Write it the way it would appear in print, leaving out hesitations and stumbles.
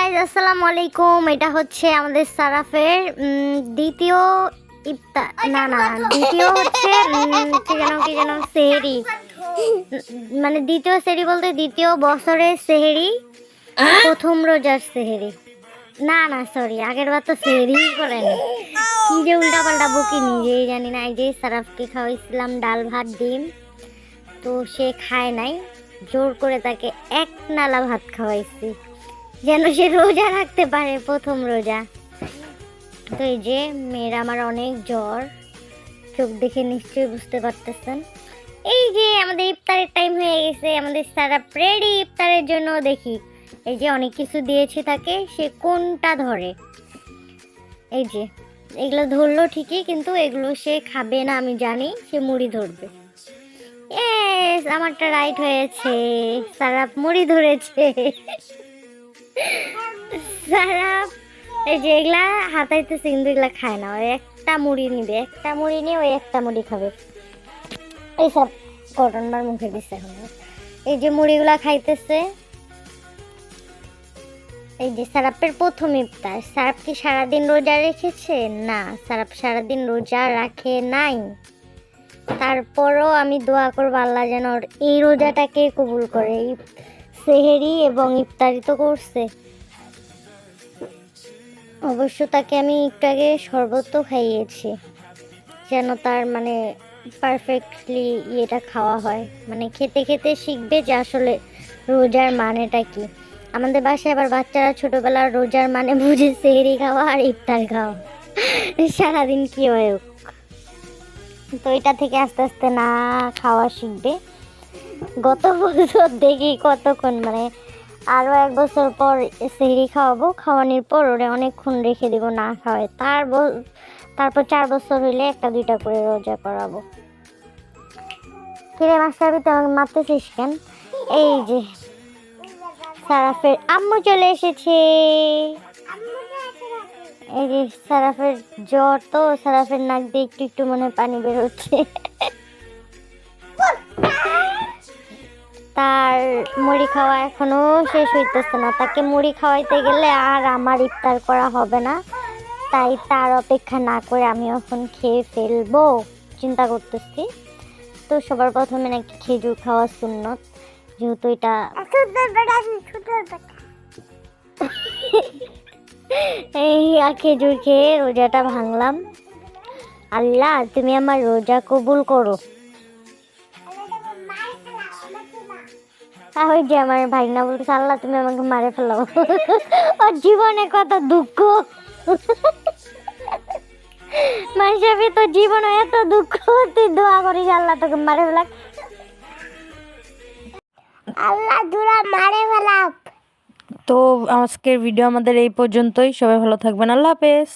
Guys আসসালামু আলাইকুম। এটা হচ্ছে আমাদের সারাফের দ্বিতীয় ইফতার, না দ্বিতীয় হচ্ছে কি যেন সেহরি, মানে দ্বিতীয় সেহরি বলতে দ্বিতীয় বছরের সেহরি, প্রথম রোজার সেহরি। না সরি, আগের বার তো সেহরি করেনি। কি যে উল্টা পাল্টা বকি নিজেই জানি না। এই যে সারাফকে খাওয়াইছিলাম ডাল ভাত ডিম, তো সে খায় নাই, জোর করে তাকে এক নালা ভাত খাওয়াইছি যেন সে রোজা রাখতে পারে, প্রথম রোজা। তো এই যে মেয়ের আমার অনেক জ্বর, চোখ দেখে নিশ্চয়ই বুঝতে পারতেছেন। এই যে আমাদের ইফতারের টাইম হয়ে গেছে, আমাদের সারা রেডি ইফতারের জন্য। দেখি এই যে অনেক কিছু দিয়েছি তাকে, সে কোনটা ধরে। এই যে এগুলো ধরলো ঠিকই, কিন্তু এগুলো সে খাবে না, আমি জানি। সে মুড়ি ধরবে। ইয়েস, আমারটা রাইট হয়েছে। সারাপ মুড়ি ধরেছে। সারাপ এই যে এগুলা হাতাইতেছে, কিন্তু এগুলা খায় না। ওই একটা মুড়ি নিবে, একটা মুড়ি নিয়ে ওই একটা মুড়ি খাবে। এইসব কটনবার মুখে দিচ্ছে এখন। এই যে মুড়িগুলা খাইতেছে। এই যে সারাপের প্রথম ইফতার। সারাপ কি সারাদিন রোজা রেখেছে? না, সারাপ সারাদিন রোজা রাখে নাই। তারপরও আমি দোয়া করবো আল্লাহ যেন ওর এই রোজাটাকে কবুল করে। সেহেরি এবং ইফতারি তো করছে। অবশ্য তাকে আমি একটু আগে শরবত খাইয়েছি, যেন তার মানে পারফেক্টলি ইয়েটা খাওয়া হয়, মানে খেতে খেতে শিখবে যে আসলে রোজার মানেটা কি। আমাদের বাসায় আবার বাচ্চারা ছোটোবেলার রোজার মানে বুঝে সেহরি খাওয়া আর ইফতার খাওয়া, সারাদিন কী হয়। তো এটা থেকে আস্তে আস্তে না খাওয়া শিখবে। গত বছর দেখি কতক্ষণ, মানে আরও 1 বছর পর সেহরি খাওয়াবো, খাওয়ানোর পর ওরে অনেকক্ষণ রেখে দেবো না খাওয়ায়। তারপর 4 বছর হইলে 1-2টা করে রোজা করাবো। কিরে মাস্টারবি, তুই আমাকে মারতেছিস কেন? এই যে সারাফের আম্মু চলে এসেছে। এই যে সারাফের জ্বর, তো সারাফের নাক দিয়ে একটু একটু মনে পানি বেরোচ্ছে। তার মুড়ি খাওয়া এখনো শেষ হইতেছে না। তাকে মুড়ি খাওয়াইতে গেলে আর আমার ইফতার করা হবে না, তাই তার অপেক্ষা না করে আমি এখন খেয়ে ফেলবো চিন্তা করতেছি। তো সবার প্রথমে নাকি খেজুর খাওয়া সুন্নত, যেহেতু এটা এই খেজুর খেয়ে রোজাটা ভাঙলাম। আল্লাহ তুমি আমার রোজা কবুল করো। ওই যে আমার ভাইনা বলতেছে আল্লাহ তুমি আমাকে মারে ফেলাও। ওর জীবনে কত দুঃখ, মাইশাবি তোর জীবনে এত দুঃখ, তুই দোয়া করিস আল্লাহ তোকে মারে ফেলাক। আল্লাহ দুরা মারে ফেলাক। তো আজকের ভিডিও আমাদের এই পর্যন্তই। সবাই ভালো থাকবেন। আল্লাহ হাফেজ।